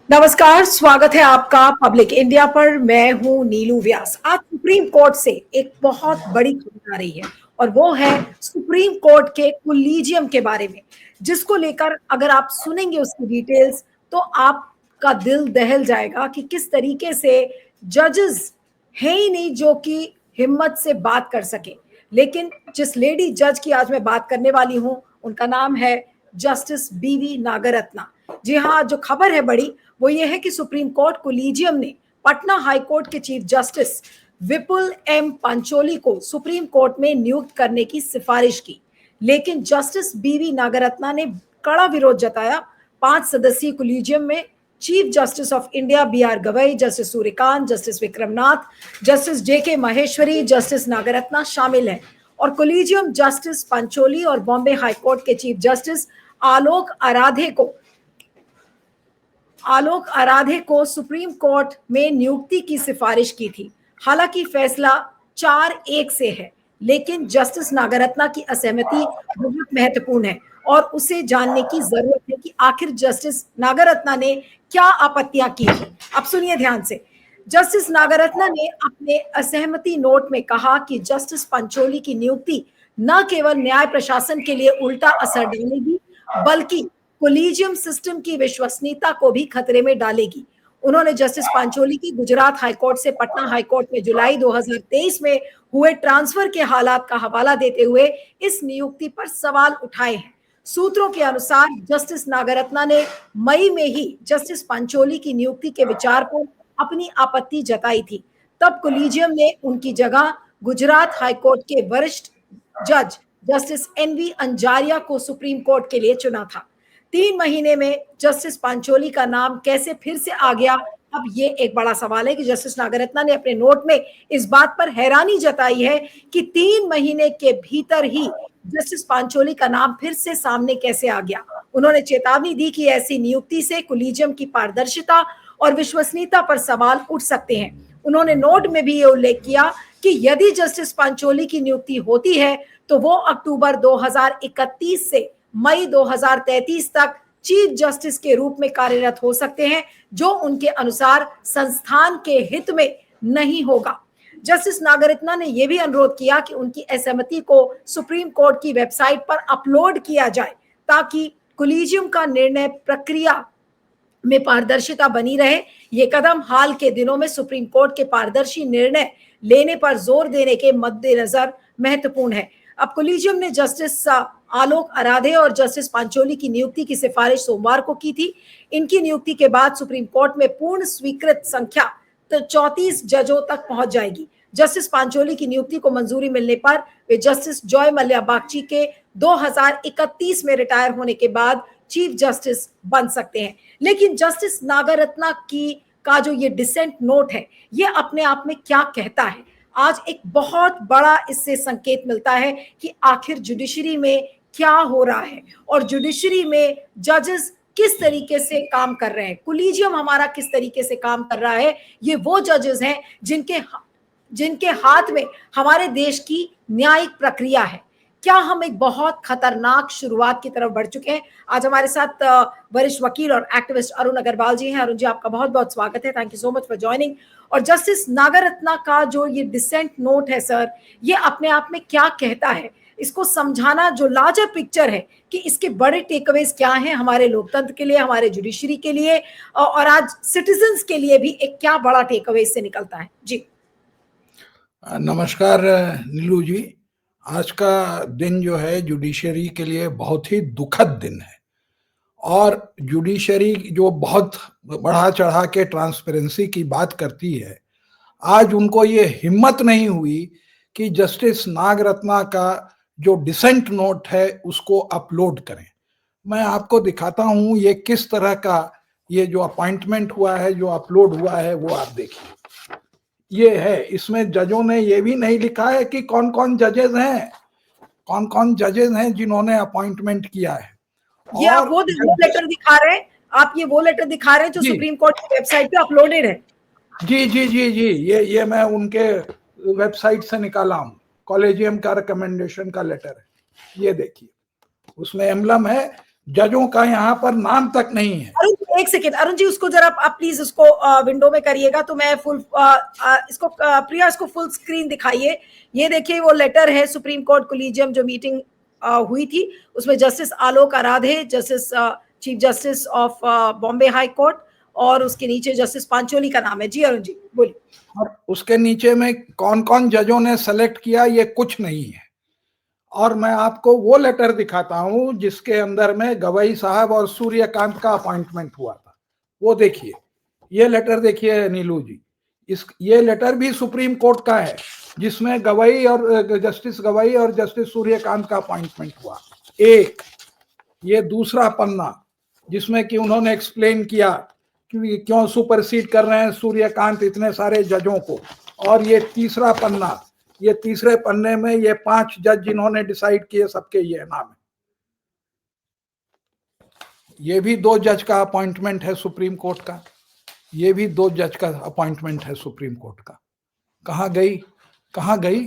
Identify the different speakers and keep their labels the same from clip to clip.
Speaker 1: नमस्कार, स्वागत है आपका पब्लिक इंडिया पर। मैं हूं नीलू व्यास। आज सुप्रीम कोर्ट से एक बहुत बड़ी खबर आ रही है और वो है सुप्रीम कोर्ट के कोलिजियम के बारे में, जिसको लेकर अगर आप सुनेंगे उसकी डिटेल्स तो आपका दिल दहल जाएगा कि किस तरीके से जजेस है ही नहीं जो कि हिम्मत से बात कर सके। लेकिन जिस लेडी जज की आज मैं बात करने वाली हूं, उनका नाम है जस्टिस बीवी नागरत्ना। जी हाँ, जो खबर है बड़ी वो ये है कि सुप्रीम कोर्ट कोलिजियम ने पटना हाई कोर्ट के चीफ जस्टिस विपुल एम पंचोली को सुप्रीम कोर्ट में नियुक्त करने की सिफारिश की, लेकिन जस्टिस बीवी नागरत्ना ने कड़ा विरोध जताया। 5 सदस्यीय कोलिजियम में chief justice of India B R Gavai, justice Suryakant, justice Vikramnath, justice J K Maheshwari, justice Nagarathna शामिल हैं और कोलिजियम जस्टिस पंचोली और बॉम्बे हाईकोर्ट के चीफ जस्टिस आलोक आराधे को सुप्रीम कोर्ट में नियुक्ति की सिफारिश की थी। हालांकि फैसला 4-1 से है, लेकिन जस्टिस नागरत्ना की असहमति बहुत महत्वपूर्ण है और उसे जानने की जरूरत है कि आखिर जस्टिस नागरत्ना ने क्या आपत्तियां की थी। अब सुनिए ध्यान से। जस्टिस नागरत्ना ने अपने असहमति नोट में कहा कि जस्टिस पंचोली की नियुक्ति न केवल न्याय प्रशासन के लिए उल्टा असर डालेगी, बल्कि कोलिजियम सिस्टम की विश्वसनीयता को भी खतरे में डालेगी। उन्होंने जस्टिस पंचोली की गुजरात हाईकोर्ट से पटना हाईकोर्ट में जुलाई 2023 में हुए ट्रांसफर के हालात का हवाला देते हुए इस नियुक्ति पर सवाल उठाए हैं। सूत्रों के अनुसार जस्टिस नागरत्ना ने मई में ही जस्टिस पंचोली की नियुक्ति के विचार पर अपनी आपत्ति जताई थी। तब कोलिजियम ने उनकी जगह गुजरात हाईकोर्ट के वरिष्ठ जज जस्टिस एनवी अंजारिया को सुप्रीम कोर्ट के लिए चुना था। 3 महीने में जस्टिस पंचोली का नाम कैसे फिर से आ गया, अब ये एक बड़ा सवाल है कि जस्टिस नागरत्ना ने अपने नोट में इस बात पर हैरानी जताई है कि 3 महीने के भीतर ही जस्टिस पंचोली का नाम फिर से सामने कैसे आ गया। उन्होंने चेतावनी दी कि ऐसी नियुक्ति से कोलिजियम की पारदर्शिता और विश्वसनीयता पर सवाल उठ सकते हैं। उन्होंने नोट में भी ये उल्लेख किया कि यदि जस्टिस पंचोली की नियुक्ति होती है तो वो अक्टूबर 2031 से मई 2033 तक चीफ जस्टिस के रूप में कार्यरत हो सकते हैं, जो उनके अनुसार संस्थान के हित में नहीं होगा। जस्टिस नागरत्ना ने यह भी अनुरोध किया कि उनकी असहमति को सुप्रीम कोर्ट की वेबसाइट पर अपलोड किया जाए ताकि कोलिजियम का निर्णय प्रक्रिया में पारदर्शिता बनी रहे। ये कदम हाल के दिनों में सुप्रीम कोर्ट के पारदर्शी निर्णय लेने पर जोर देने के मद्देनजर महत्वपूर्ण है। अब कोलिजियम ने जस्टिस आलोक आराधे और जस्टिस पंचोली की नियुक्ति की सिफारिश सोमवार को की थी। इनकी नियुक्ति के बाद सुप्रीम कोर्ट में पूर्ण स्वीकृत संख्या तो 34 जजों तक पहुंच जाएगी। जस्टिस पंचोली की नियुक्ति को मंजूरी मिलने पर वे जस्टिस जॉय मल्ल्या बागची के 2031 में रिटायर होने के बाद चीफ जस्टिस बन सकते हैं। लेकिन जस्टिस नागरत्ना की का जो ये डिसेंट नोट है, ये अपने आप में क्या कहता है? आज एक बहुत बड़ा इससे संकेत मिलता है कि आखिर जुडिशरी में क्या हो रहा है और जुडिशरी में जजेस किस तरीके से काम कर रहे हैं, कोलिजियम हमारा किस तरीके से काम कर रहा है। ये वो जजेस हैं जिनके हाथ में हमारे देश की न्यायिक प्रक्रिया है। क्या हम एक बहुत खतरनाक शुरुआत की तरफ बढ़ चुके हैं? आज हमारे साथ वरिष्ठ वकील और एक्टिविस्ट अरुण अग्रवाल जी हैं। अरुण जी, आपका बहुत बहुत स्वागत है। Thank you so much for joining. और जस्टिस नागरत्ना का जो ये डिसेंट नोट है सर, ये अपने आप में क्या कहता है? इसको समझाना जो लार्जर पिक्चर है कि इसके बड़े टेकअवेज क्या हैं हमारे लोकतंत्र के लिए, हमारे जुडिशरी के लिए और आज सिटीजन्स के लिए भी एक क्या बड़ा टेकअवे से निकलता है। जी
Speaker 2: नमस्कार नीलू जी। आज का दिन जो है जुडिशरी के लिए बहुत ही दुखद दिन है और जुडिशरी जो बहुत बढ़ा चढ़ा के ट्रांसपेरेंसी की बात करती है, आज उनको ये हिम्मत नहीं हुई कि जस्टिस नागरत्ना का जो डिसेंट नोट है उसको अपलोड करें। मैं आपको दिखाता हूं ये किस तरह का ये जो अपॉइंटमेंट हुआ है, जो अपलोड हुआ है, वो आप देखिए। ये है, इसमें जजों ने ये भी नहीं लिखा है कि कौन कौन जजेस हैं जिन्होंने अपॉइंटमेंट किया है।
Speaker 1: ये आप वो लेटर दिखा रहे हैं, आप ये वो लेटर दिखा रहे हैं जो सुप्रीम कोर्ट की वेबसाइट पे अपलोडेड है।
Speaker 2: जी जी जी जी, ये मैं उनके वेबसाइट से निकाला हूँ। कॉलेजियम का रिकमेंडेशन का लेटर है, ये देखिए। उसमें एम्बलम है जजों का यहाँ पर नाम तक नहीं है।
Speaker 1: अरुण जी, एक सेकेंड, अरुण जी उसको जरा आप प्लीज उसको विंडो में करिएगा, तो मैं फुल इसको प्रिया इसको फुल स्क्रीन दिखाइए। ये देखिए वो लेटर है सुप्रीम कोर्ट कोलिजियम जो मीटिंग हुई थी, उसमें justice Alok Aradhe, justice chief justice of Bombay high court, और उसके नीचे जस्टिस पांचोली का नाम है। जी अरुण जी बोलिए।
Speaker 2: और उसके नीचे में कौन कौन जजों ने सेलेक्ट किया ये कुछ नहीं है। और मैं आपको वो लेटर दिखाता हूं जिसके अंदर में गवई साहब और सूर्यकांत का अपॉइंटमेंट हुआ था। वो देखिए, ये लेटर देखिए नीलू जी, ये लेटर भी सुप्रीम कोर्ट का है जिसमें गवई और जस्टिस गवई और जस्टिस सूर्यकांत का अपॉइंटमेंट हुआ। एक ये दूसरा पन्ना जिसमें कि उन्होंने एक्सप्लेन किया कि क्यों सुपरसीड कर रहे हैं सूर्यकांत इतने सारे जजों को। और ये तीसरा पन्ना, ये तीसरे पन्ने में ये 5 जज जिन्होंने डिसाइड किए सबके ये नाम है। ये भी 2 जज का अपॉइंटमेंट है सुप्रीम कोर्ट का, ये भी 2 जज का अपॉइंटमेंट है सुप्रीम कोर्ट का। कहाँ गई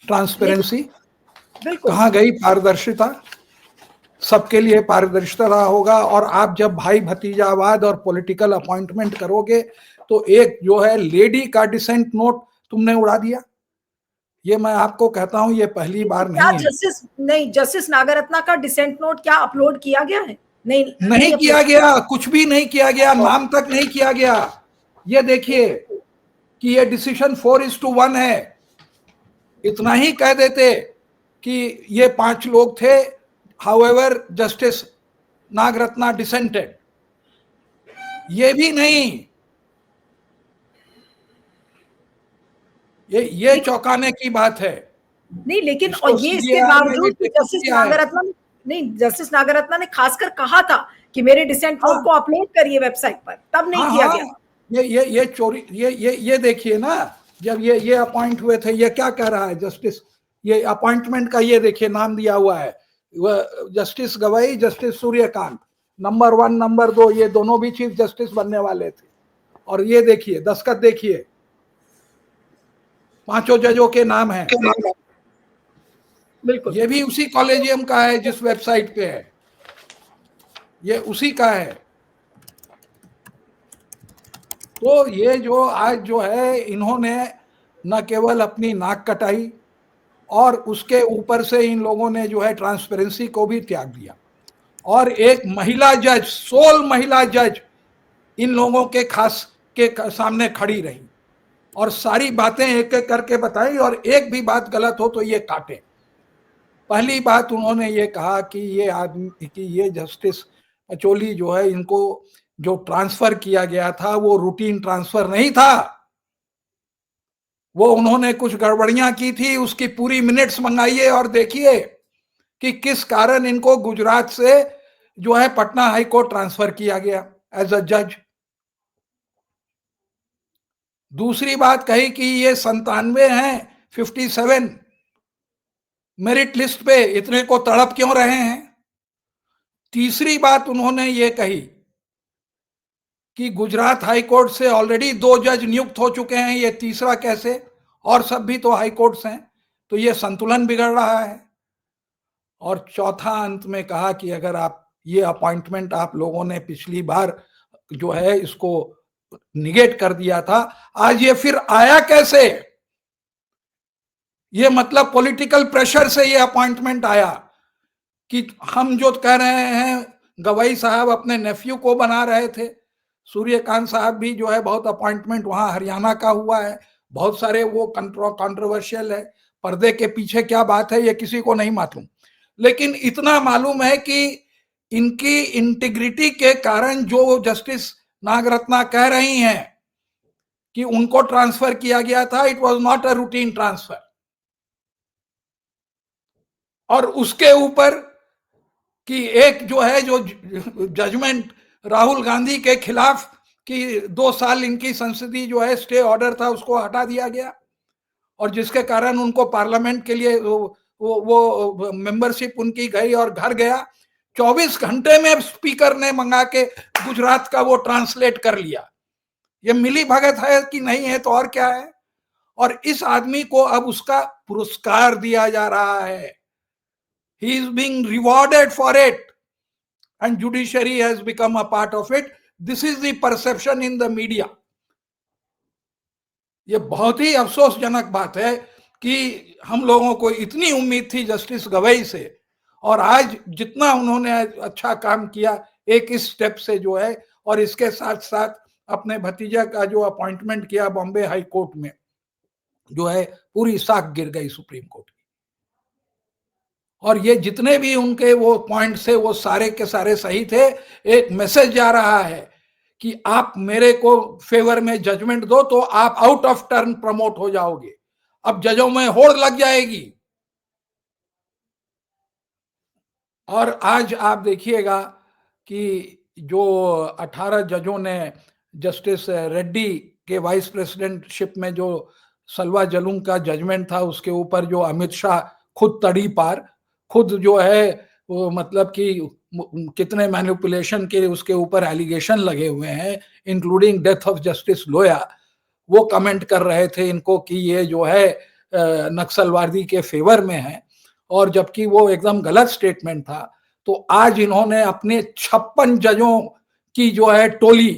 Speaker 2: ट्रांसपेरेंसी, कहाँ गई पारदर्शिता? सबके लिए पारदर्शिता होगा। और आप जब भाई भतीजावाद और पॉलिटिकल अपॉइंटमेंट करोगे तो एक जो है लेडी का डिसेंट नोट तुमने उड़ा दिया। ये मैं आपको कहता हूं ये पहली बार नहीं है।
Speaker 1: जस्टिस नागरत्ना का डिसेंट नोट क्या अपलोड किया गया है?
Speaker 2: नहीं किया गया, कुछ भी नहीं किया गया, नाम तक नहीं किया गया। ये देखिए कि ये डिसीजन 4:1 है। इतना ही कह देते कि ये 5 लोग थे, हाउएवर जस्टिस नागरत्ना डिसेंटेड, ये भी नहीं। ये चौंकाने की बात है।
Speaker 1: नहीं, लेकिन और ये इसके बावजूद जस्टिस नागरत्ना ने खासकर कहा था कि मेरे डिसेंट नोट को अपलोड करिए वेबसाइट पर, तब नहीं किया गया।
Speaker 2: ये चोरी, ये देखिए ना, जब ये अपॉइंट हुए थे, ये क्या कह रहा है जस्टिस, ये अपॉइंटमेंट का ये देखिए नाम दिया हुआ है, justice Gavai, justice Suryakant, number 1 number 2, ये दोनों भी चीफ जस्टिस बनने वाले थे। और ये देखिए दस्तखत देखिए, 5 जजों के नाम हैं। बिल्कुल, ये भी उसी कॉलेजियम का है जिस वेबसाइट पे है, ये उसी का है। तो ये जो आज जो है, इन्होंने न केवल अपनी नाक कटाई और उसके ऊपर से इन लोगों ने जो है ट्रांसपेरेंसी को भी त्याग दिया। और एक महिला जज, सोल महिला जज इन लोगों के खास के सामने खड़ी रही और सारी बातें एक एक करके बताई, और एक भी बात गलत हो तो ये काटे। पहली बात उन्होंने ये कहा कि ये आदमी, कि ये जस्टिस पांचोली जो है, इनको जो ट्रांसफर किया गया था वो रूटीन ट्रांसफर नहीं था, वो उन्होंने कुछ गड़बड़ियां की थी। उसकी पूरी मिनट्स मंगाइए और देखिए कि किस कारण इनको गुजरात से जो है पटना हाई कोर्ट ट्रांसफर किया गया एज अ जज। दूसरी बात कही कि ये 97 हैं, 57 मेरिट लिस्ट पे, इतने को तड़प क्यों रहे हैं। तीसरी बात उन्होंने ये कही कि गुजरात हाई कोर्ट से ऑलरेडी 2 जज नियुक्त हो चुके हैं, ये तीसरा कैसे, और सब भी तो हाई कोर्ट्स हैं, तो ये संतुलन बिगड़ रहा है। और चौथा अंत में कहा कि अगर आप ये अपॉइंटमेंट आप लोगों ने पिछली बार जो है इसको निगेट कर दिया था, आज ये फिर आया कैसे? ये मतलब पॉलिटिकल प्रेशर से ये अपॉइंटमेंट आया कि हम जो कह रहे हैं, गवई साहब अपने नेफ्यू को बना रहे थे, सूर्यकांत साहब भी जो है बहुत अपॉइंटमेंट वहां हरियाणा का हुआ है, बहुत सारे वो कंट्रोवर्शियल है, पर्दे के पीछे क्या बात है ये किसी को नहीं मालूम। लेकिन इतना मालूम है कि इनकी इंटीग्रिटी के कारण जो जस्टिस नागरत्ना कह रही हैं कि उनको ट्रांसफर किया गया था, it was not a routine transfer. और उसके ऊपर कि एक जो है जो जजमेंट राहुल गांधी के खिलाफ कि 2 साल इनकी संसदीय जो है स्टे ऑर्डर था उसको हटा दिया गया, और जिसके कारण उनको पार्लियामेंट के लिए वो मेंबरशिप उनकी गई और घर गया। 24 घंटे में स्पीकर ने मंगा के गुजरात का वो ट्रांसलेट कर लिया। ये मिली भगत है कि नहीं है तो और क्या है। और इस आदमी को अब उसका पुरस्कार दिया जा रहा है, he is being rewarded for it, and judiciary has become a part of it. This is the perception in the media. ये बहुत ही अफसोसजनक बात है कि हम लोगों को इतनी उम्मीद थी जस्टिस गवई से, और आज जितना उन्होंने अच्छा काम किया एक इस स्टेप से जो है, और इसके साथ साथ अपने भतीजा का जो अपॉइंटमेंट किया बॉम्बे हाई कोर्ट में, जो है पूरी साख गिर गई सुप्रीम कोर्ट की। और ये जितने भी उनके वो पॉइंट्स थे वो सारे के सारे सही थे। एक मैसेज जा रहा है कि आप मेरे को फेवर में जजमेंट दो तो आप आउट ऑफ टर्न प्रमोट हो जाओगे, अब जजों में होड़ लग जाएगी। और आज आप देखिएगा कि जो 18 जजों ने जस्टिस रेड्डी के वाइस प्रेसिडेंटशिप में जो सलवा जलूम का जजमेंट था, उसके ऊपर जो अमित शाह खुद तड़ी पार, खुद जो है वो मतलब कि कितने मैनिपुलेशन के उसके ऊपर एलिगेशन लगे हुए हैं, इंक्लूडिंग डेथ ऑफ जस्टिस लोया, वो कमेंट कर रहे थे इनको कि ये जो है नक्सलवादी के फेवर में है, और जबकि वो एकदम गलत स्टेटमेंट था। तो आज इन्होंने अपने 56 जजों की जो है टोली,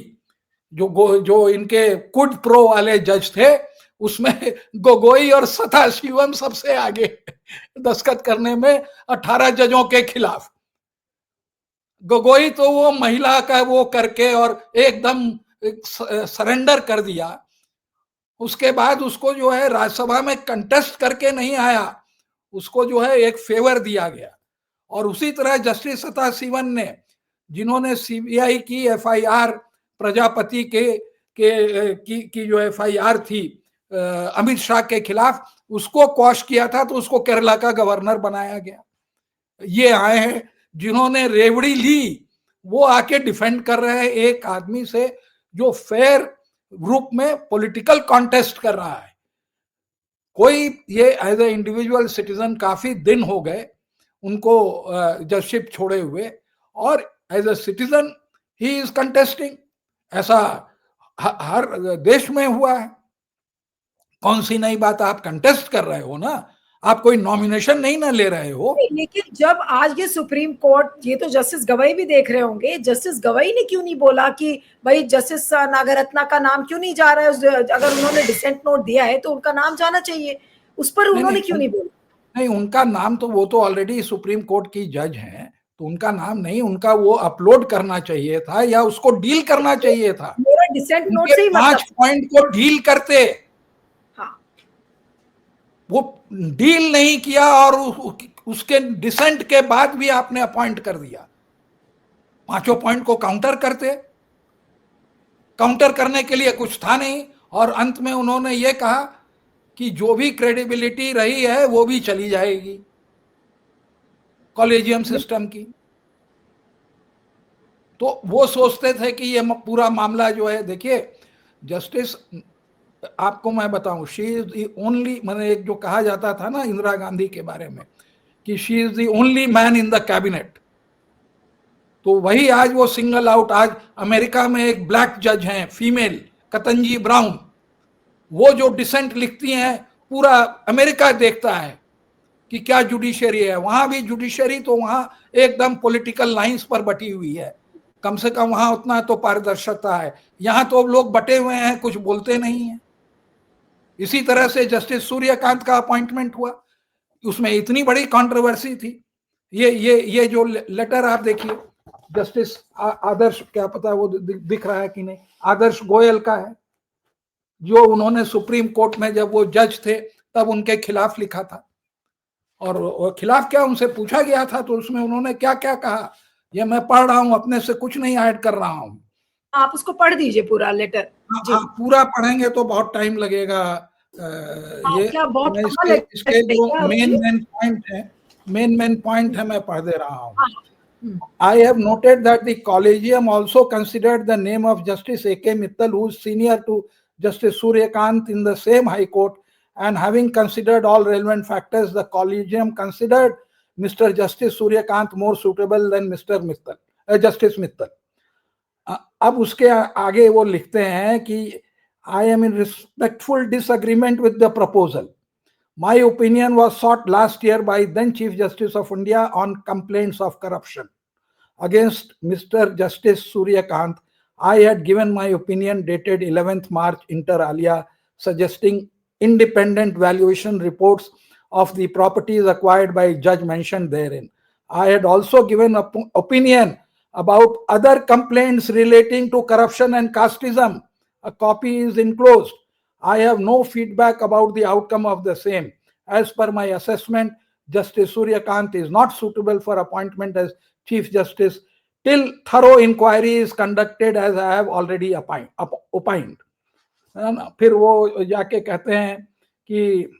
Speaker 2: जो इनके कुड प्रो वाले जज थे, उसमें गोगोई और सदाशिवम सबसे आगे दस्तखत करने में 18 जजों के खिलाफ। गोगोई तो वो महिला का वो करके और एकदम सरेंडर कर दिया। उसके बाद उसको जो है राज्यसभा में कंटेस्ट करके नहीं आया, उसको जो है एक फेवर दिया गया। और उसी तरह जस्टिस सदाशिवम ने, जिन्होंने सीबीआई की एफआईआर प्रजापति की जो एफआईआर थी अमित शाह के खिलाफ, उसको क्वॉश किया था, तो उसको केरला का गवर्नर बनाया गया। ये आए हैं जिन्होंने रेवड़ी ली, वो आके डिफेंड कर रहे हैं एक आदमी से जो फेयर रूप में पॉलिटिकल कॉन्टेस्ट कर रहा है। कोई ये एज ए इंडिविजुअल सिटीजन काफी दिन हो गए उनको जजशिप छोड़े हुए, और as a citizen he is contesting. ऐसा हर देश में हुआ है। कौन सी नई बात, आप कंटेस्ट कर रहे हो ना, आप कोई नॉमिनेशन नहीं ना ले रहे हो।
Speaker 1: लेकिन जब आज ये सुप्रीम कोर्ट, ये तो जस्टिस गवई भी देख रहे होंगे, जस्टिस गवई ने क्यों नहीं बोला कि भाई जस्टिस नागरत्ना का नाम क्यों नहीं जा रहा है? अगर उन्होंने डिसेंट नोट दिया है तो उनका नाम जाना चाहिए, उस पर उन्होंने क्यों नहीं बोला?
Speaker 2: नहीं, उनका नाम तो, वो तो ऑलरेडी सुप्रीम कोर्ट की जज हैं, तो उनका नाम नहीं, उनका वो अपलोड करना चाहिए था या उसको डील करना चाहिए था।
Speaker 1: मेरा डिसेंट नोट से ही
Speaker 2: 5 पॉइंट को डील करते,
Speaker 1: हाँ,
Speaker 2: वो डील नहीं किया, और उसके डिसेंट के बाद भी आपने अपॉइंट कर दिया। 5 पॉइंट को काउंटर करते, काउंटर करने के लिए कुछ था नहीं, और अंत में उन्होंने ये कहा कि जो भी क्रेडिबिलिटी रही है वो भी चली जाएगी कॉलेजियम सिस्टम की। तो वो सोचते थे कि ये पूरा मामला जो है, देखिए जस्टिस, आपको मैं बताऊं, शी इज द ओनली, मैंने एक जो कहा जाता था ना इंदिरा गांधी के बारे में कि she is the only man in the cabinet, तो वही आज वो सिंगल आउट। आज अमेरिका में एक ब्लैक जज हैं, फीमेल, कतंजी ब्राउन, वो जो डिसेंट लिखती हैं पूरा अमेरिका देखता है कि क्या जुडिशरी है। वहां भी जुडिशरी तो वहां एकदम पॉलिटिकल लाइंस पर बटी हुई है, कम से कम वहां उतना तो पारदर्शिता है। यहाँ तो लोग बटे हुए हैं, कुछ बोलते नहीं है। इसी तरह से जस्टिस सूर्यकांत का अपॉइंटमेंट हुआ, उसमें इतनी बड़ी कंट्रोवर्सी थी। ये जो लेटर आप देखिए, जस्टिस आदर्श, क्या पता वो दिख रहा है कि नहीं, आदर्श गोयल का है, जो उन्होंने सुप्रीम कोर्ट में जब वो जज थे तब उनके खिलाफ लिखा था। और खिलाफ क्या, उनसे पूछा गया था तो उसमें उन्होंने क्या क्या कहा, ये मैं पढ़ रहा हूं, अपने से कुछ नहीं ऐड कर रहा हूं।
Speaker 1: आप उसको पढ़ दीजिए पूरा लेटर।
Speaker 2: पूरा पढ़ेंगे तो बहुत टाइम लगेगा। ये
Speaker 1: बहुत
Speaker 2: इसके जो मेन पॉइंट है मैं पढ़ दे रहा हूं। I have noted that the Collegium also considered the name of Justice A.K. Mittal, who is senior to Justice Suryakant in the same High Court, and having considered all relevant factors, the Collegium considered Mr. Justice Suryakant more suitable than Mr. Mittal, Justice Mittal. अब उसके आगे वो लिखते हैं कि I am in respectful disagreement with the proposal. My opinion was sought last year by then Chief Justice of India on complaints of corruption. against Mr. Justice Suryakant, I had given my opinion dated 11th March inter alia, suggesting independent valuation reports of the properties acquired by judge mentioned therein. I had also given opinion about other complaints relating to corruption and casteism. A copy is enclosed. I have no feedback about the outcome of the same. As per my assessment, Justice Suryakant is not suitable for appointment as Chief Justice till thorough inquiry is conducted as I have already opined. फिर वो जाके कहते हैं कि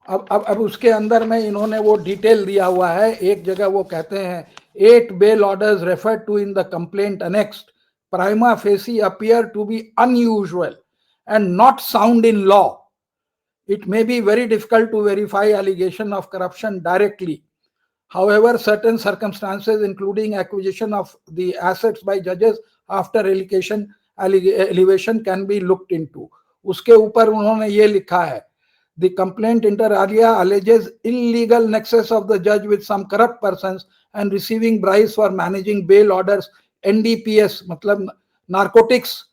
Speaker 2: अब उसके अंदर में इन्होंने वो डिटेल दिया हुआ है. एक जगह वो कहते हैं 8 bail orders referred to in the complaint annexed prima facie appear to be unusual and not sound in law. It may be very difficult to verify allegation of corruption directly. However, certain circumstances, including acquisition of the assets by judges after elevation can be looked into. उसके ऊपर उन्होंने ये लिखा है, the complaint inter alia alleges illegal nexus of the judge with some corrupt persons and receiving bribes for managing bail orders. NDPS मतलब narcotics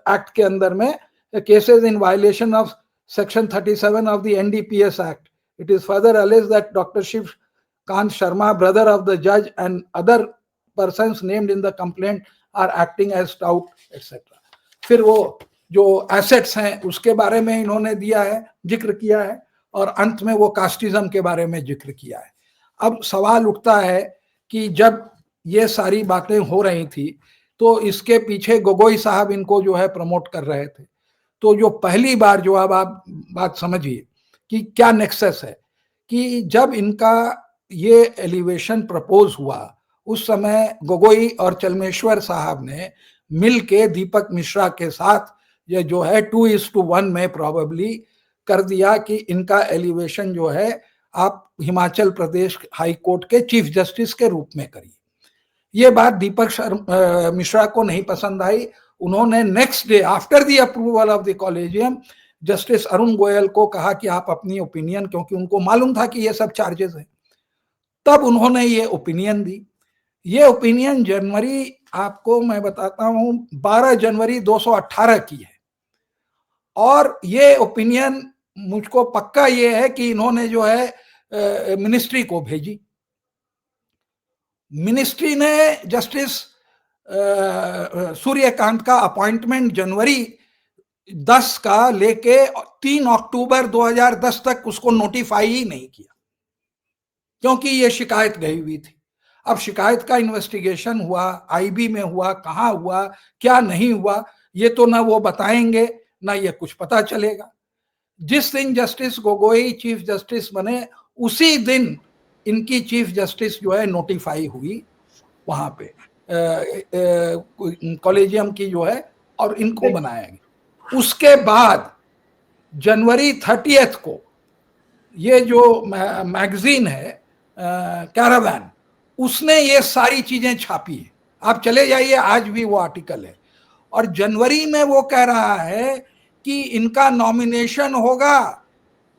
Speaker 2: act के अंदर में cases in violation of section 37 of the NDPS act. It is further alleged that Dr. Shiv Kant Sharma, brother of the judge, and other persons named in the complaint are acting as tout, etc. फिर वो जो assets हैं उसके बारे में इन्होंने दिया है, जिक्र किया है, और अंत में वो कास्टिज्म के बारे में जिक्र किया है. अब सवाल उठता है कि जब ये सारी बातें हो रही थी तो इसके पीछे गोगोई साहब इनको जो है प्रमोट कर रहे थे. तो जो पहली बार जो अब आप बात समझिए कि क्या नेक्सस है, कि जब इनका ये एलिवेशन प्रपोज हुआ उस समय गोगोई और चलमेश्वर साहब ने मिल के दीपक मिश्रा के साथ ये जो है 2:1 में प्रोबेबली कर दिया कि इनका एलिवेशन जो है आप हिमाचल प्रदेश हाई कोर्ट के चीफ जस्टिस के रूप में करिए. ये बात दीपक मिश्रा को नहीं पसंद आई. उन्होंने next day after the approval of the collegium justice Arun Goyal को कहा कि आप अपनी ओपिनियन, क्योंकि उनको मालूम था कि ये सब चार्जेस हैं, तब उन्होंने ये ओपिनियन दी. ये ओपिनियन जनवरी, आपको मैं बताता हूं, 12 जनवरी 218 की है. और ये ओपिनियन मुझको पक्का ये है कि इन्होंने जो है मिनिस्ट्री को भेजी. मिनिस्ट्री ने जस्टिस सूर्यकांत का अपॉइंटमेंट जनवरी 10 का लेके 3 अक्टूबर 2010 तक उसको नोटिफाई ही नहीं किया, क्योंकि ये शिकायत गई हुई थी. अब शिकायत का इन्वेस्टिगेशन हुआ, आईबी में हुआ, कहाँ हुआ, क्या नहीं हुआ, ये तो ना वो बताएंगे ना ये कुछ पता चलेगा. जिस दिन जस्टिस गोगोई चीफ जस्टिस बने उसी दिन इनकी चीफ जस्टिस जो है नोटिफाई हुई वहां पे कॉलेजियम की जो है, और इनको बनाया गया. उसके बाद जनवरी 30 को ये जो मैगजीन है कैरावैन, उसने ये सारी चीजें छापी है. आप चले जाइए, आज भी वो आर्टिकल है. और जनवरी में वो कह रहा है कि इनका नॉमिनेशन होगा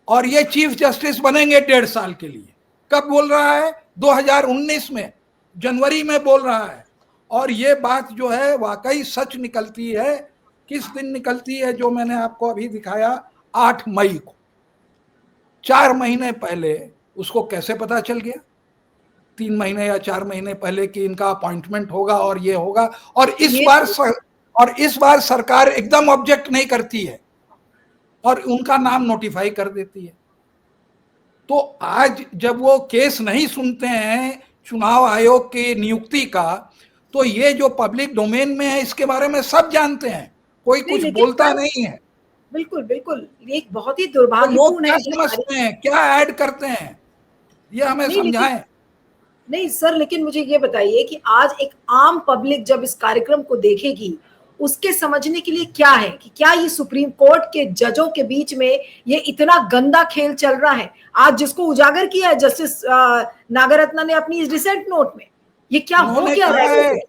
Speaker 2: और ये चीफ जस्टिस बनेंगे 1.5 साल के लिए. कब बोल रहा है? 2019 में, जनवरी में बोल रहा है. और ये बात जो है वाकई सच निकलती है. किस दिन निकलती है? जो मैंने आपको अभी दिखाया, 8 मई को. 4 महीने पहले उसको कैसे पता चल गया? 3 महीने या 4 महीने पहले कि इनका अपॉइंटमेंट होगा और ये होगा. और इस बार सरकार एकदम ऑब्जेक्ट नहीं करती है और उनका नाम नोटिफाई कर देती है. तो आज जब वो केस नहीं सुनते हैं चुनाव आयोग की नियुक्ति का, तो ये जो पब्लिक डोमेन में है इसके बारे में सब जानते हैं, कोई कुछ बोलता नहीं है.
Speaker 1: बिल्कुल बिल्कुल, एक बहुत ही दुर्भाग्यपूर्ण है.
Speaker 2: क्या समझते हैं, क्या ऐड करते हैं, ये हमें समझाएं.
Speaker 1: नहीं सर, लेकिन मुझे ये बताइए कि आज एक आम पब्लिक जब इस कार्यक्रम को देखेगी उसके समझने के लिए क्या है कि क्या ये सुप्रीम कोर्ट के जजों के बीच में ये इतना गंदा खेल चल रहा है, आज जिसको उजागर किया है जस्टिस नागरत्ना ने अपनी इस रिसेंट नोट में, ये क्या हो क्या रहा है?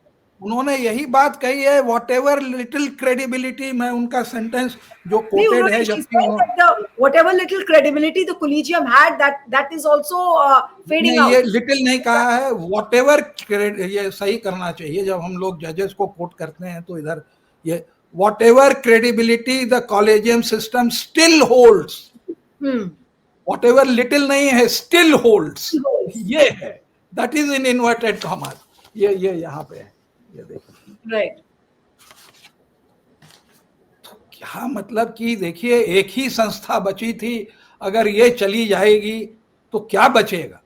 Speaker 2: उन्होंने यही बात कही है, वॉट एवर लिटिल क्रेडिबिलिटी, मैं उनका सेंटेंस जो
Speaker 1: नहीं,
Speaker 2: कोटेड
Speaker 1: उन्होंने
Speaker 2: है,
Speaker 1: she
Speaker 2: जबकि
Speaker 1: said that the whatever little credibility the collegium had, that is also
Speaker 2: ने
Speaker 1: fading
Speaker 2: ये
Speaker 1: out.
Speaker 2: लिटिल नहीं कहा है, वॉट एवर, ये सही करना चाहिए जब हम लोग जजेस को कोट करते हैं, तो इधर ये what ever credibility the collegium system still holds, what ever little नहीं है, स्टिल होल्ड्स, ये है, that is in inverted commas, ये यहाँ पे है, ये देखिए,
Speaker 1: राइट।
Speaker 2: क्या मतलब कि देखिए, एक ही संस्था बची थी, अगर ये चली जाएगी तो क्या बचेगा।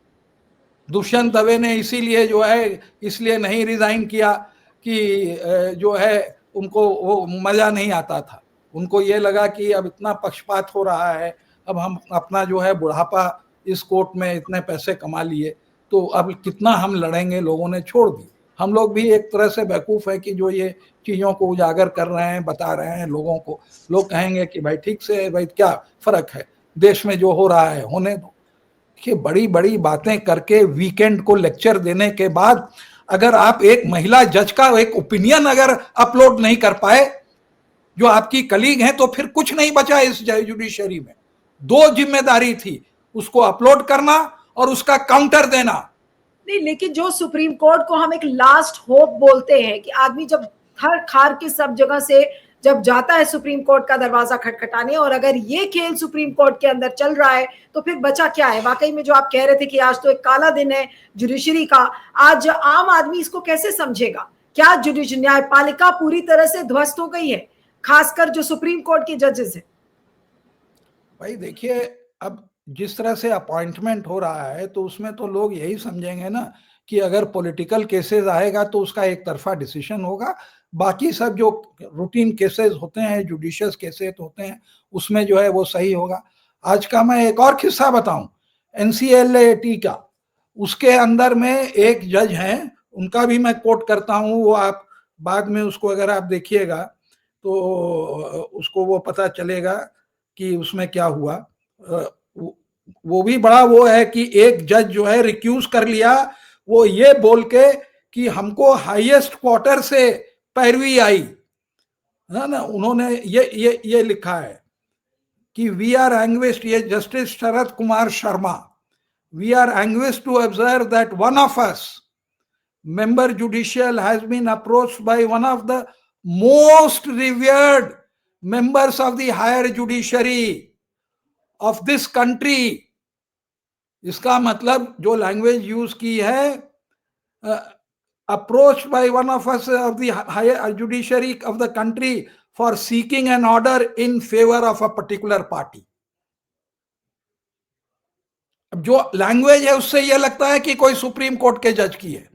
Speaker 2: दुष्यंत दवे ने इसीलिए जो है, इसलिए नहीं रिजाइन किया कि जो है उनको वो मजा नहीं आता था, उनको ये लगा कि अब इतना पक्षपात हो रहा है, अब हम अपना जो है बुढ़ापा इस कोर्ट में इतने पैसे कमा लिए, तो अब कितना हम लड़ेंगे, लोगों ने छोड़ दी। हम लोग भी एक तरह से बेवकूफ़ है कि जो ये चीज़ों को उजागर कर रहे हैं, बता रहे हैं लोगों को, लोग कहेंगे कि भाई ठीक से, भाई क्या फ़र्क है, देश में जो हो रहा है होने दो। कि बड़ी बड़ी बातें करके वीकेंड को लेक्चर देने के बाद अगर आप एक महिला जज का एक ओपिनियन अगर अपलोड नहीं कर पाए, जो आपकी कलीग हैं, तो फिर कुछ नहीं बचा इस जुडिशरी में। दो जिम्मेदारी थी, उसको अपलोड करना और उसका काउंटर देना।
Speaker 1: नहीं, लेकिन जो सुप्रीम कोर्ट को हम एक लास्ट होप बोलते हैं कि आदमी जब थर खार के सब जगह से जब जाता है सुप्रीम कोर्ट का दरवाजा खटखटाने, और अगर ये खेल सुप्रीम कोर्ट के अंदर चल रहा है तो फिर बचा क्या है। वाकई में जो आप कह रहे थे कि आज तो एक काला दिन है जुडिशरी का, आज आम आदमी इसको कैसे समझेगा। क्या जुडिशरी न्यायपालिका पूरी तरह से ध्वस्त हो गई है, खासकर जो सुप्रीम कोर्ट के जजेस है।
Speaker 2: भाई देखिए, अब जिस तरह से अपॉइंटमेंट हो रहा है, तो उसमें तो लोग यही समझेंगे ना कि अगर पॉलिटिकल केसेस आएगा तो उसका एक तरफा डिसीजन होगा, बाकी सब जो रूटीन केसेस होते हैं, जुडिशियस केसेस होते हैं, उसमें जो है वो सही होगा। आज का मैं एक और किस्सा बताऊं, एनसीएलएटी का, उसके अंदर में एक जज हैं, उनका भी मैं कोट करता हूं, वो आप बाद में उसको अगर आप देखिएगा तो उसको वो पता चलेगा कि उसमें क्या हुआ। वो भी बड़ा वो है कि एक जज जो है रिक्यूज कर लिया, वो ये बोल के कि हमको हाईएस्ट क्वार्टर से पैरवी आई है ना। उन्होंने ये लिखा है कि वी आर एंग्विश्ड, ये justice Sharad Kumar Sharma, we are anguished to observe that one of us member judicial has been approached by one of the most revered members of the higher judiciary of this country। इसका मतलब जो language use की है, approached by one of us of the higher judiciary of the country for seeking an order in favor of a particular party। अब जो language है उससे यह लगता है कि कोई सुप्रीम कोर्ट के जज की है,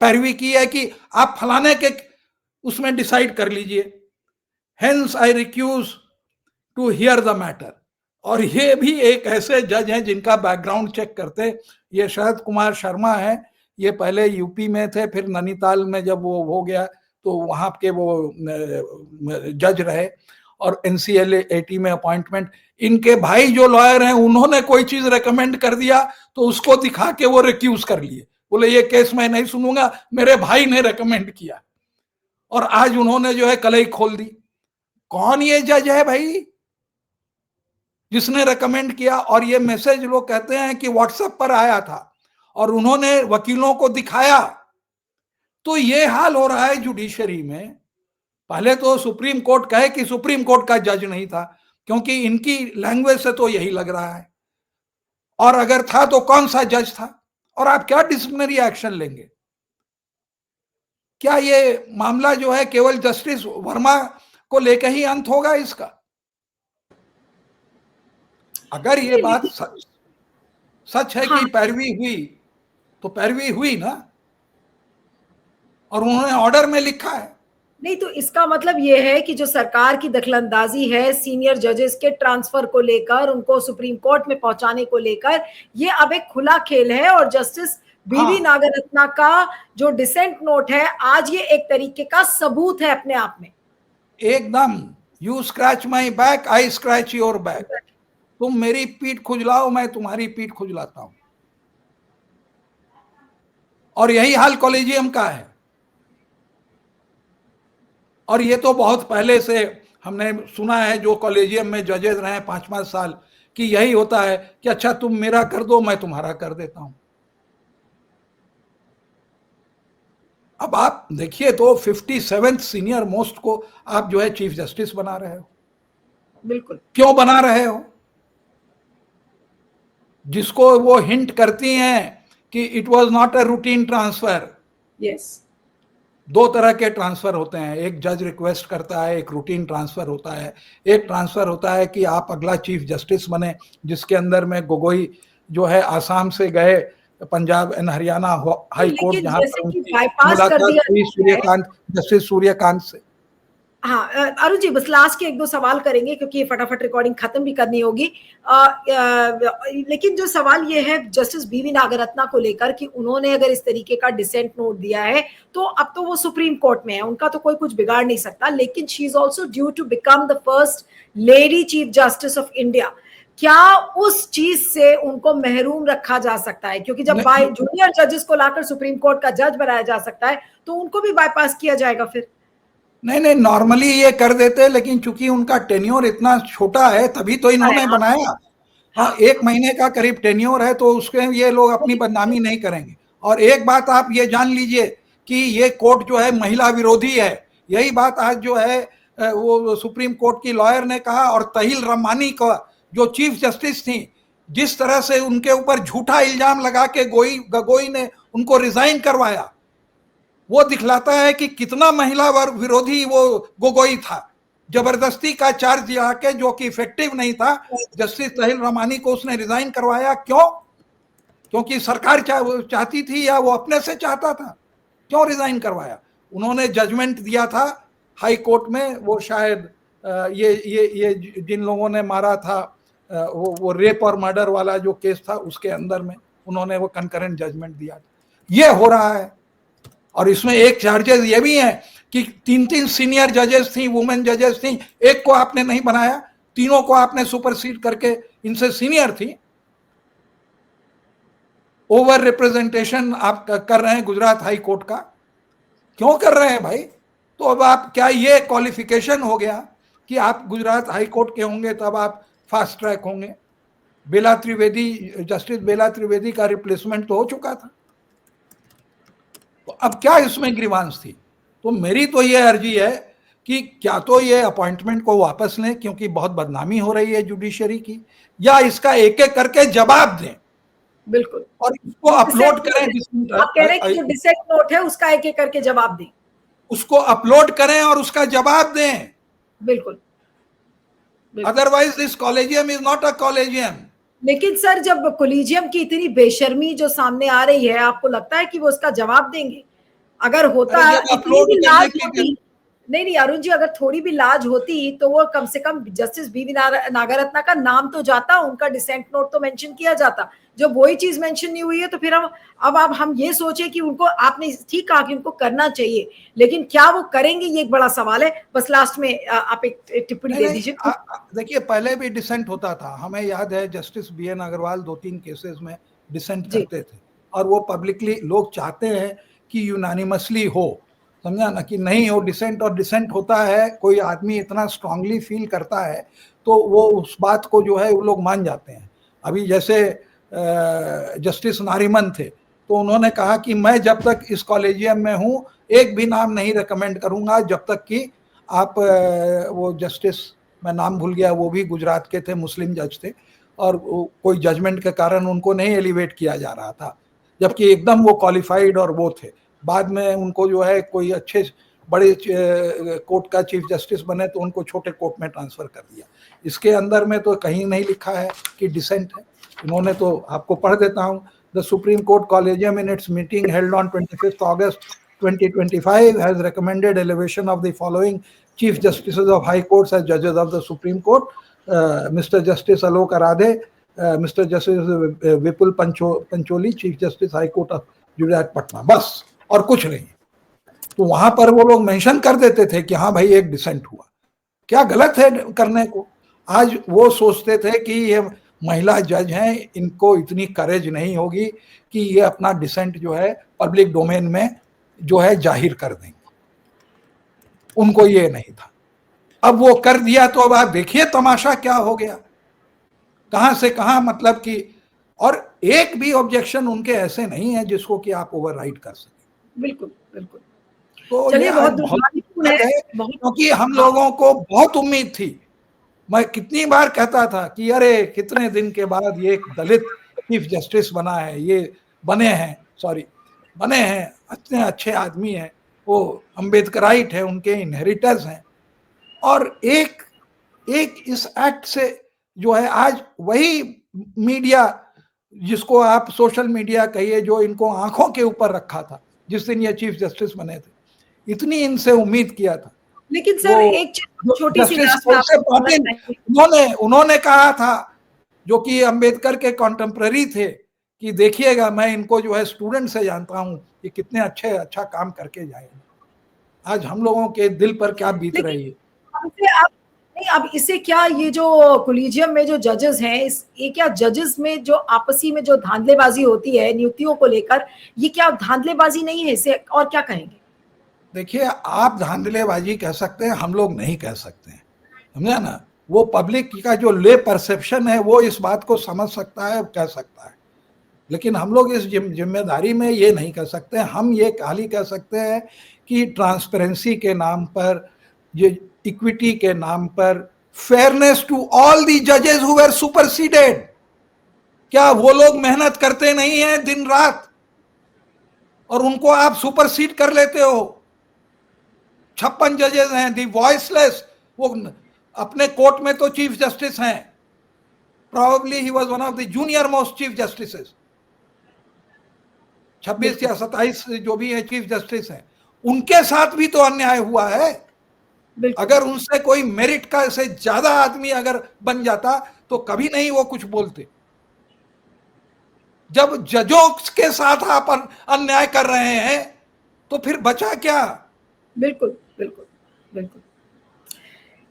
Speaker 2: पैरवी की है कि आप फलाने के उसमें डिसाइड कर लीजिए, hence I recuse to hear the matter. और ये भी एक ऐसे जज हैं जिनका बैकग्राउंड चेक करते, ये शरद कुमार शर्मा है, ये पहले यूपी में थे, फिर नैनीताल में जब वो हो गया तो वहां के वो जज रहे, और एनसीएलएटी में अपॉइंटमेंट। इनके भाई जो लॉयर हैं, उन्होंने कोई चीज रेकमेंड कर दिया तो उसको दिखा के वो रिक्यूज कर लिए, बोले ये केस मैं नहीं सुनूंगा, मेरे भाई ने रेकमेंड किया, और आज उन्होंने जो है कलई खोल दी। कौन ये जज है भाई जिसने रेकमेंड किया? और ये मैसेज लोग कहते हैं कि व्हाट्सएप पर आया था और उन्होंने वकीलों को दिखाया। तो ये हाल हो रहा है जुडिशरी में। पहले तो सुप्रीम कोर्ट कहे कि सुप्रीम कोर्ट का जज नहीं था, क्योंकि इनकी लैंग्वेज से तो यही लग रहा है, और अगर था तो कौन सा जज था, और आप क्या डिसिप्लिनरी एक्शन लेंगे? क्या ये मामला जो है केवल जस्टिस वर्मा को लेकर ही अंत होगा इसका? अगर ये बात सच है कि पैरवी हुई, तो पैरवी हुई ना, और उन्होंने ऑर्डर में लिखा है।
Speaker 1: नहीं, तो इसका मतलब ये है कि जो सरकार की दखलंदाजी है सीनियर जजेस के ट्रांसफर को लेकर, उनको सुप्रीम कोर्ट में पहुंचाने को लेकर, ये अब एक खुला खेल है। और जस्टिस बीवी नागरत्ना का जो डिसेंट नोट है आज, ये एक तरीके का सबूत है अपने आप में।
Speaker 2: एकदम, you scratch my back, I scratch your back. तुम मेरी पीठ खुजलाओ, मैं तुम्हारी पीठ खुजलाता हूं। और यही हाल कॉलेजियम का है। और ये तो बहुत पहले से हमने सुना है, जो कॉलेजियम में जजेस रहे 5-5 साल, कि यही होता है कि अच्छा तुम मेरा कर दो, मैं तुम्हारा कर देता हूं। अब आप देखिए तो 57th सीनियर मोस्ट को आप जो है चीफ जस्टिस बना रहे हो।
Speaker 1: बिल्कुल।
Speaker 2: क्यों बना रहे हो? जिसको वो हिंट करती हैं कि it was not a routine transfer.
Speaker 1: Yes.
Speaker 2: दो तरह के ट्रांसफर होते हैं, एक जज रिक्वेस्ट करता है, एक रूटीन ट्रांसफर होता है। एक ट्रांसफर होता है कि आप अगला चीफ जस्टिस बने, जिसके अंदर में गोगोई जो है आसाम से गए Punjab and Haryana high court,
Speaker 1: लेकिन
Speaker 2: जहां पर
Speaker 1: जैसे कि
Speaker 2: उनकी
Speaker 1: बाईपास कर
Speaker 2: मुलाकात
Speaker 1: दिया
Speaker 2: हुई
Speaker 1: गया है।
Speaker 2: जस्टिस सूर्यकांत से।
Speaker 1: हाँ, अरुण जी, बस लास्ट के एक दो सवाल करेंगे क्योंकि ये फटाफट रिकॉर्डिंग खत्म भी करनी होगी। लेकिन जो सवाल ये है जस्टिस बीवी नागरत्ना को लेकर कि उन्होंने अगर इस तरीके का डिसेंट नोट दिया है तो अब तो वो सुप्रीम कोर्ट में है, उनका तो कोई कुछ बिगाड़ नहीं सकता, लेकिन she is also due to become the first lady chief justice of India. क्या उस चीज से उनको महरूम रखा जा सकता है? क्योंकि जब बाय जूनियर जजेस को लाकर सुप्रीम कोर्ट का जज बनाया जा सकता है तो उनको भी बाईपास किया जाएगा फिर?
Speaker 2: नहीं नहीं, नॉर्मली ये कर देते, लेकिन चूंकि उनका टेन्योर इतना छोटा है तभी तो
Speaker 1: अरे
Speaker 2: इन्होंने
Speaker 1: हाँ।
Speaker 2: बनाया। हाँ,
Speaker 1: हाँ।
Speaker 2: 1 महीने का करीब टेन्योर है, तो उसके ये लोग अपनी बदनामी नहीं करेंगे। और एक बात आप ये जान लीजिए कि ये कोर्ट जो है महिला विरोधी है। यही बात आज जो है वो सुप्रीम कोर्ट की लॉयर ने कहा, और तहिल रमानी का जो चीफ जस्टिस थी, जिस तरह से उनके ऊपर झूठा इल्जाम लगा के गगोई ने उनको रिजाइन करवाया, वो दिखलाता है कि कितना महिला विरोधी वो गोगोई था। जबरदस्ती का चार्ज दिला के, जो कि इफेक्टिव नहीं था, जस्टिस तहिल रमानी को उसने रिजाइन करवाया। क्यों? क्योंकि सरकार चाहती थी या वो अपने से चाहता था? क्यों रिजाइन करवाया? उन्होंने जजमेंट दिया था हाई कोर्ट में, वो शायद ये जिन लोगों ने मारा था, वो रेप और मर्डर वाला जो केस था, उसके अंदर में उन्होंने वो कंकरेंट जजमेंट दिया था। ये हो रहा है। और इसमें एक चार्जेस ये भी है कि 3 सीनियर जजेस थी, वुमेन जजेस थी, एक को आपने नहीं बनाया, तीनों को आपने सुपरसीड करके, इनसे सीनियर थी। ओवर रिप्रेजेंटेशन आप कर रहे हैं गुजरात हाई कोर्ट का। क्यों कर रहे हैं भाई? तो अब आप, क्या ये क्वालिफिकेशन हो गया कि आप गुजरात हाई कोर्ट के होंगे तब आप फास्ट ट्रैक होंगे? बेला त्रिवेदी, जस्टिस बेला त्रिवेदी का रिप्लेसमेंट तो हो चुका था, तो अब क्या इसमें ग्रीवांस थी? तो मेरी तो ये अर्जी है कि क्या तो ये अपॉइंटमेंट को वापस लें, क्योंकि बहुत बदनामी हो रही है जुडिशरी की, या इसका एक एक करके जवाब दें।
Speaker 1: बिल्कुल।
Speaker 2: और इसको अपलोड करें।
Speaker 1: आप कह रहे हैं कि जो डिसेंट नोट है उसका एक एक करके जवाब दें।
Speaker 2: उसको अपलोड करें और उसका जवाब दें।
Speaker 1: बिल्कुल।
Speaker 2: Otherwise this collegium is not a collegium.
Speaker 1: लेकिन सर, जब कोलिजियम की इतनी बेशर्मी जो सामने आ रही है, आपको लगता है कि वो उसका जवाब देंगे? अगर होता, इतनी भी लाज होती, नहीं अरुण जी, अगर थोड़ी भी लाज होती तो वो कम से कम जस्टिस बीवी नागरत्ना का नाम तो जाता, उनका डिसेंट नोट तो मेंशन किया जाता। जब वही चीज मेंशन नहीं हुई है तो फिर हम ये सोचे कि उनको, आपने ठीक कहा कि उनको करना चाहिए, लेकिन क्या वो करेंगे, ये एक बड़ा सवाल है। बस लास्ट में आप एक टिप्पणी दे दीजिए।
Speaker 2: देखिए, पहले भी डिसेंट होता था, हमें याद है जस्टिस BN अग्रवाल 2-3 केसेस में डिसेंट करते थे, और वो पब्लिकली लोग चाहते हैं कि यूनानिमसली हो, समझा ना, कि नहीं हो डिसेंट। और डिसेंट होता है, कोई आदमी इतना स्ट्रांगली फील करता है तो वो उस बात को जो है वो लोग मान जाते हैं। अभी जैसे जस्टिस नारिमन थे, तो उन्होंने कहा कि मैं जब तक इस कॉलेजियम में हूं एक भी नाम नहीं रिकमेंड करूंगा जब तक कि आप वो जस्टिस, मैं नाम भूल गया, वो भी गुजरात के थे, मुस्लिम जज थे, और कोई जजमेंट के कारण उनको नहीं एलिवेट किया जा रहा था, जबकि एकदम वो क्वालिफाइड और वो थे। बाद में उनको जो है कोई अच्छे बड़े कोर्ट का चीफ जस्टिस बने तो उनको छोटे कोर्ट में ट्रांसफर कर दिया। इसके अंदर में तो कहीं नहीं लिखा है कि डिसेंट है। इन्होंने तो, आपको पढ़ देता हूं, the supreme court collegium in its meeting held on 25 August 2025 has recommended elevation of the following chief justices of high courts as judges of the supreme court: Mr. Justice Alok Aradhe, Mr. Justice Vipul Pancholi, chief justice high court of Gujarat Patna। बस, और कुछ नहीं। तो वहां पर वो लोग mention कर देते थे कि हाँ भाई एक डिसेंट हुआ। क्या गलत है करने को? आज वो सोचते थे कि ये महिला जज हैं, इनको इतनी करेज नहीं होगी कि ये अपना डिसेंट जो है पब्लिक डोमेन में जो है जाहिर कर देंगे। उनको ये नहीं था। अब वो कर दिया तो अब आप देखिए तमाशा क्या हो गया, कहां से कहां, मतलब कि, और एक भी ऑब्जेक्शन उनके ऐसे नहीं है जिसको कि आप ओवरराइड कर सकें।
Speaker 1: बिल्कुल, बिल्कुल।
Speaker 2: तो ये
Speaker 1: चलिए,
Speaker 2: आज
Speaker 1: बहुत
Speaker 2: बहुत
Speaker 1: दुर्भाग्यपूर्ण
Speaker 2: दुखद
Speaker 1: है,
Speaker 2: है,
Speaker 1: बहुत।
Speaker 2: क्योंकि हम
Speaker 1: हाँ,
Speaker 2: लोगों को बहुत उम्मीद थी। मैं कितनी बार कहता था कि अरे कितने दिन के बाद ये एक दलित चीफ जस्टिस बना है, ये बने हैं, इतने अच्छे आदमी हैं, वो अम्बेडकराइट है, उनके इनहेरिटर्स हैं, और एक एक इस एक्ट से जो है आज वही मीडिया, जिसको आप सोशल मीडिया कहिए, जो इनको आंखों के ऊपर रखा था जिस दिन ये चीफ जस्टिस बने थे, इतनी इनसे उम्मीद किया था।
Speaker 1: लेकिन
Speaker 2: वो
Speaker 1: सर एक
Speaker 2: जो
Speaker 1: छोटी-सी
Speaker 2: जस्टिस
Speaker 1: बात मैं
Speaker 2: कोलसे
Speaker 1: आपको बोलना
Speaker 2: पाटिल,
Speaker 1: चाहूँगी।
Speaker 2: उन्होंने कहा था, जो कि अंबेडकर के कॉन्टेम्पररी थे, कि देखिएगा मैं इनको जो है स्टूडेंट से जानता हूं कि कितने अच्छा काम करके जाएंगे। आज हम लोगों के दिल पर क्या बीत
Speaker 1: लेकिन
Speaker 2: रही है।
Speaker 1: हमसे आप नहीं, अब इससे क्या ये जो कोलिजियम में जो जजेस हैं, इस ये क्या जजेस में जो आपसी में जो धांधलेबाजी होती है नियुक्तियों को लेकर, ये क्या धांधलेबाजी नहीं है? इसे और क्या कहेंगे?
Speaker 2: देखिए, आप धांधलेबाजी कह सकते हैं, हम लोग नहीं कह सकते हैं, समझा ना। वो पब्लिक का जो ले परसेप्शन है वो इस बात को समझ सकता है, कह सकता है, लेकिन हम लोग इस जिम्मेदारी में ये नहीं कर सकते। हम ये खाली कह सकते हैं कि ट्रांसपेरेंसी के नाम पर, ये इक्विटी के नाम पर, फेयरनेस टू ऑल दी जजेस हु वर सुपरसीडेड, क्या वो लोग मेहनत करते नहीं है दिन रात और उनको आप सुपरसीड कर लेते हो? 56 जजेस हैं, दी वॉइसलेस, वो अपने कोर्ट में तो चीफ जस्टिस हैं, probably he was one of the junior most chief justices, 26 या 27 जो भी है चीफ जस्टिस हैं, उनके साथ भी तो अन्याय हुआ है। अगर उनसे कोई मेरिट का से ज्यादा आदमी अगर बन जाता तो कभी नहीं वो कुछ बोलते। जब जजों के साथ आप अन्याय कर रहे हैं तो फिर बचा क्या?
Speaker 1: बिल्कुल, बिल्कुल, बिल्कुल।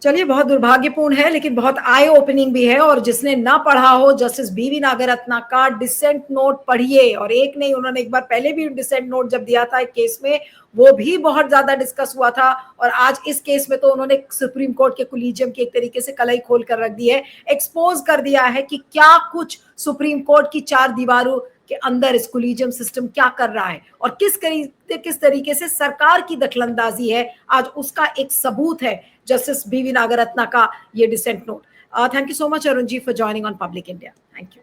Speaker 1: चलिए, बहुत दुर्भाग्यपूर्ण है, लेकिन बहुत आई ओपनिंग भी है, और जिसने ना पढ़ा हो जस्टिस बीवी नागरत्ना का डिसेंट नोट पढ़िए। और एक नहीं, उन्होंने एक बार पहले भी डिसेंट नोट जब दिया था एक केस में, वो भी बहुत ज्यादा डिस्कस हुआ था, और आज इस केस में तो उन्होंने सुप्रीम कोर्ट के कोलिजियम की एक तरीके से कलाई खोल कर रख दी है, एक्सपोज कर दिया है कि क्या कुछ सुप्रीम कोर्ट की चार दीवारों के अंदर इस कोलिजियम सिस्टम क्या कर रहा है, और किस तरीके से सरकार की दखलंदाजी है, आज उसका एक सबूत है जस्टिस बीवी नागरत्ना का ये dissent note. Thank you so much Arun ji for joining on public India. Thank you.